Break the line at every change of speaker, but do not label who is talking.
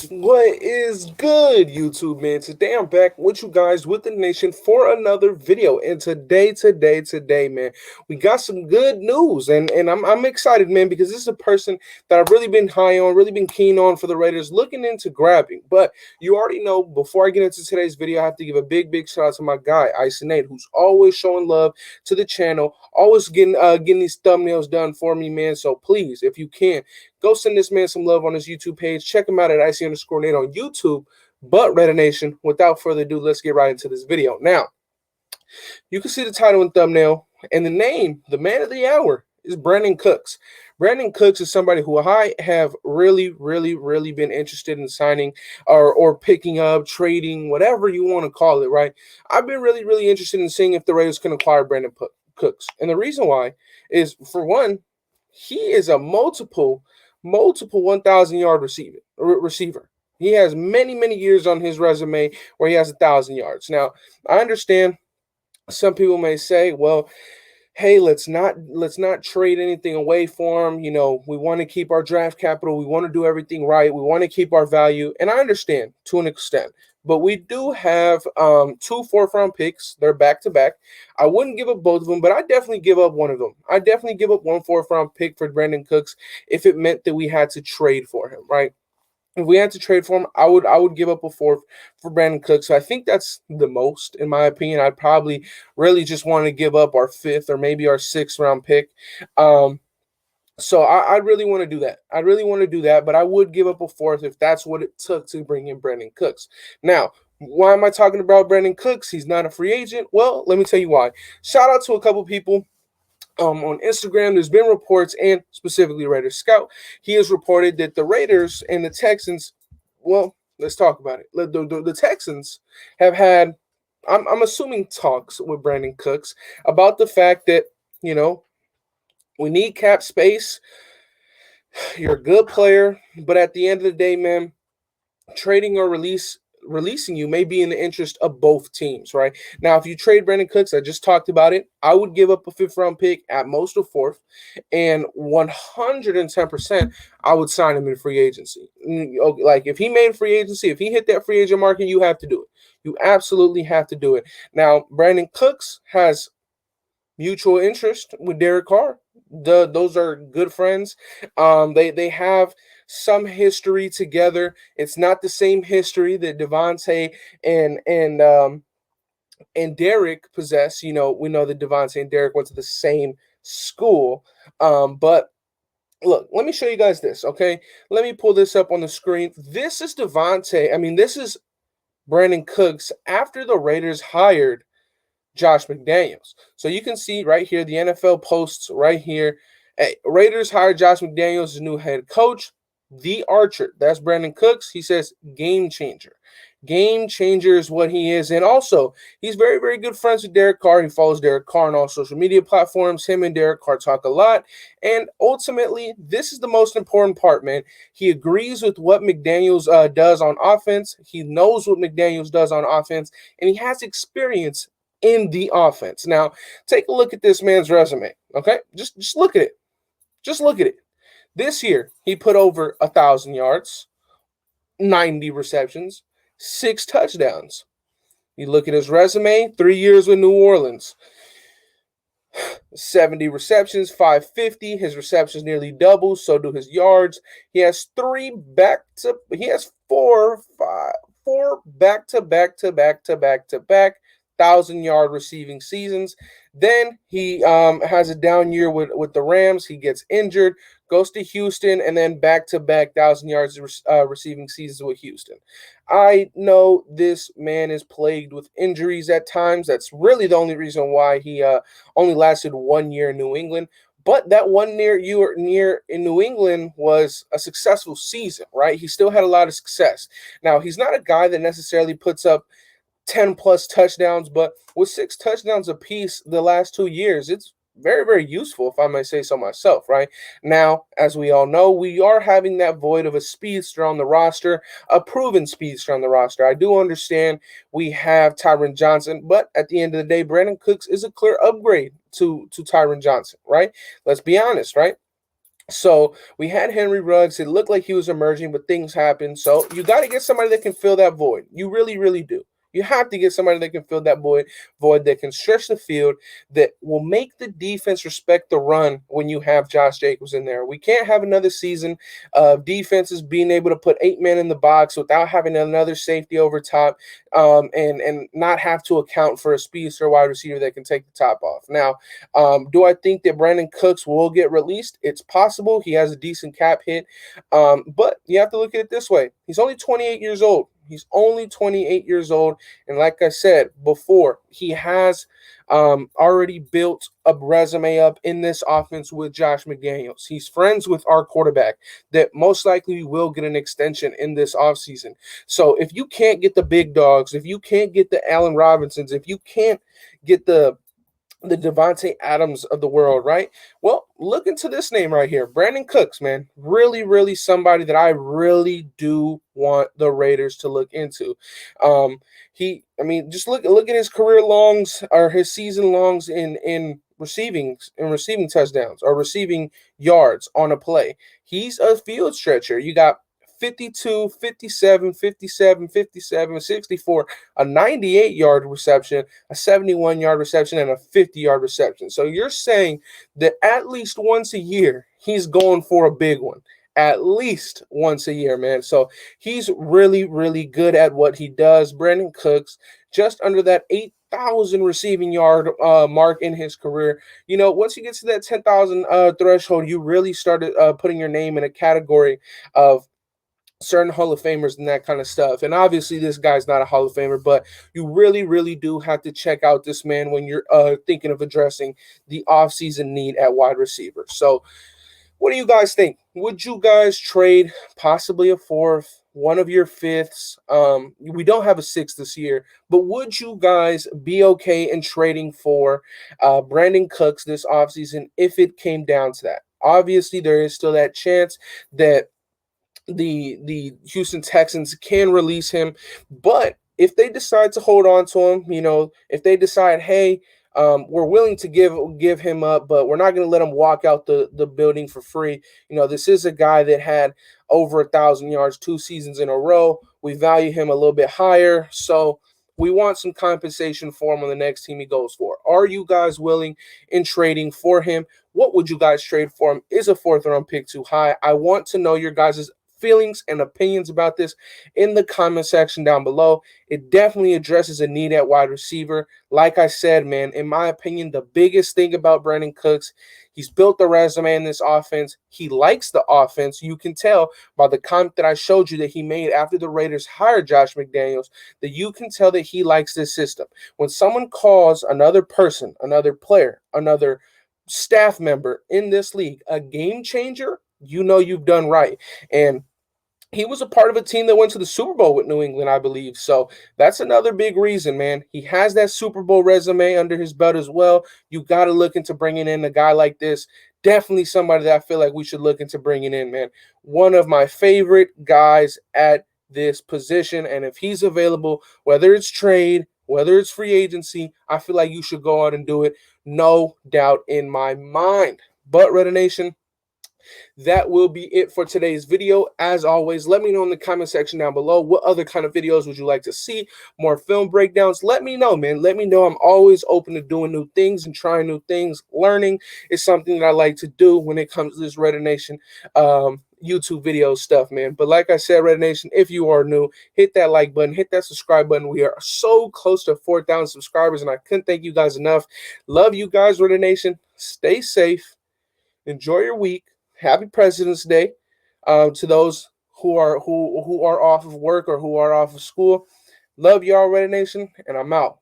What is good, YouTube man? Today I'm back with you guys with the nation for another video. And today, man, we got some good news, and I'm excited, man, because this is a person that I've really been high on, really been keen on for the Raiders, looking into grabbing. But you already know, before I get into today's video, I have to give a big shout out to my guy Ice and Nate, who's always showing love to the channel, always getting these thumbnails done for me, man. So please, if you can, go send this man some love on his YouTube page. Check him out at IC_Nate on YouTube. But Raider Nation, without further ado, let's get right into this video. Now, you can see the title and thumbnail, and the name, the man of the hour, is Brandin Cooks. Brandin Cooks is somebody who I have really been interested in signing or picking up, trading, whatever you want to call it, right? I've been really interested in seeing if the Raiders can acquire Brandin Cooks. And the reason why is, for one, he is a multiple 1,000-yard receiver. He has many years on his resume where he has 1,000 yards. Now, I understand some people may say, well, hey, let's not trade anything away for him. You know, we want to keep our draft capital. We want to do everything right. We want to keep our value. And I understand to an extent. But we do have 2 fourth-round picks. They're back-to-back. I wouldn't give up both of them, but I'd definitely give up one of them. I'd definitely give up 1 fourth-round pick for Brandin Cooks if it meant that we had to trade for him, right? If we had to trade for him, I would give up a 4th for Brandin Cooks. So I think that's the most, in my opinion. I'd probably really just want to give up our 5th or maybe our 6th-round pick. So I really want to do that. I really want to do that, but I would give up a 4th if that's what it took to bring in Brandin Cooks. Now, why am I talking about Brandin Cooks? He's not a free agent. Well, let me tell you why. Shout out to a couple people. On Instagram, there's been reports, and specifically Raiders Scout, he has reported that the Raiders and the Texans, well, let's talk about it. The Texans have had, I'm assuming, talks with Brandin Cooks about the fact that, you know, we need cap space. You're a good player, but at the end of the day, man, trading or releasing you may be in the interest of both teams, right? Now, if you trade Brandin Cooks, I just talked about it, I would give up a 5th-round pick, at most a 4th, and 110% I would sign him in free agency. Like, if he made free agency, if he hit that free agent market, you have to do it. You absolutely have to do it. Now, Brandin Cooks has mutual interest with Derek Carr. Those are good friends. They have some history together. It's not the same history that Devontae and Derek possess. You know, we know that Devontae and Derek went to the same school. But look, let me show you guys this, okay? Let me pull this up on the screen. This is Devontae. I mean, this is Brandin Cooks after the Raiders hired Josh McDaniels. So you can see right here, the NFL posts right here. Hey, Raiders hired Josh McDaniels as new head coach. The Archer, that's Brandin Cooks. He says game changer. Game changer is what he is. And also, he's very good friends with Derek Carr. He follows Derek Carr on all social media platforms. Him and Derek Carr talk a lot. And ultimately, this is the most important part, man. He agrees with what McDaniels does on offense. He knows what McDaniels does on offense. And he has experience in the offense. Now, take a look at this man's resume, okay? Just look at it. Just look at it. This year, he put over 1,000 yards, 90 receptions, 6 touchdowns. You look at his resume, 3 years with New Orleans. 70 receptions, 550. His receptions nearly double, so do his yards. He has four back-to-back 1,000-yard receiving seasons. Then he has a down year with the Rams. He gets injured, goes to Houston, and then back-to-back 1,000 yards receiving seasons with Houston. I know this man is plagued with injuries at times. That's really the only reason why he only lasted 1 year in New England. But that 1 year in New England was a successful season, right? He still had a lot of success. Now, he's not a guy that necessarily puts up 10 plus touchdowns, but with 6 touchdowns apiece the last 2 years, it's very useful, if I may say so myself, right? Now, as we all know, we are having that void of a speedster on the roster, a proven speedster on the roster. I do understand we have Tyron Johnson, but at the end of the day, Brandin Cooks is a clear upgrade to Tyron Johnson, right? Let's be honest, right? So we had Henry Ruggs. It looked like he was emerging, but things happened. So you got to get somebody that can fill that void. You really, really do. You have to get somebody that can fill that void that can stretch the field, that will make the defense respect the run when you have Josh Jacobs in there. We can't have another season of defenses being able to put 8 men in the box without having another safety over top, and not have to account for a speedster wide receiver that can take the top off. Now, do I think that Brandin Cooks will get released? It's possible. He has a decent cap hit. But you have to look at it this way. He's only 28 years old. He's only 28 years old. And like I said before, he has already built a resume up in this offense with Josh McDaniels. He's friends with our quarterback that most likely will get an extension in this offseason. So if you can't get the big dogs, if you can't get the Allen Robinsons, if you can't get the Devontae Adams of the world, right? Well, look into this name right here, Brandin Cooks, man. Really, really somebody that I really do want the Raiders to look into. I mean, just look at his career longs or his season longs in receiving touchdowns or receiving yards on a play. He's a field stretcher. You got 52, 57, 57, 57, 64, a 98-yard reception, a 71-yard reception, and a 50-yard reception. So you're saying that at least once a year, he's going for a big one. At least once a year, man. So he's really, really good at what he does. Brandin Cooks, just under that 8,000 receiving yard mark in his career. You know, once you get to that 10,000 threshold, you really started putting your name in a category of certain Hall of Famers and that kind of stuff. And obviously, this guy's not a Hall of Famer, but you really, really do have to check out this man when you're thinking of addressing the offseason need at wide receiver. So, what do you guys think? Would you guys trade possibly a fourth, one of your fifths? We don't have a sixth this year, but would you guys be okay in trading for Brandin Cooks this offseason if it came down to that? Obviously, there is still that chance that the Houston Texans can release him, but if they decide to hold on to him, you know, if they decide, hey, we're willing to give him up, but we're not going to let him walk out the building for free. You know, this is a guy that had over 1,000 yards 2 seasons in a row. We value him a little bit higher, so we want some compensation for him on the next team he goes for. Are you guys willing in trading for him? What would you guys trade for him? Is a fourth round pick too high? I want to know your guys' feelings and opinions about this in the comment section down below. It definitely addresses a need at wide receiver. Like I said, man, in my opinion, the biggest thing about Brandin Cooks, he's built the resume in this offense. He likes the offense. You can tell by the comment that I showed you that he made after the Raiders hired Josh McDaniels, that you can tell that he likes this system. When someone calls another person, another player, another staff member in this league a game changer, you know you've done right. And he was a part of a team that went to the Super Bowl with New England, I believe. So that's another big reason, man. He has that Super Bowl resume under his belt as well. You got to look into bringing in a guy like this. Definitely somebody that I feel like we should look into bringing in, man. One of my favorite guys at this position. And if he's available, whether it's trade, whether it's free agency, I feel like you should go out and do it. No doubt in my mind. But, Raider Nation, that will be it for today's video. As always, let me know in the comment section down below what other kind of videos would you like to see, more film breakdowns. Let me know, man. Let me know. I'm always open to doing new things and trying new things. Learning is something that I like to do when it comes to this Raider Nation YouTube video stuff, man. But like I said, Raider Nation, if you are new, hit that like button, hit that subscribe button. We are so close to 4,000 subscribers, and I couldn't thank you guys enough. Love you guys, Raider Nation. Stay safe. Enjoy your week. Happy President's Day to those who are off of work or who are off of school. Love y'all, Raider Nation, and I'm out.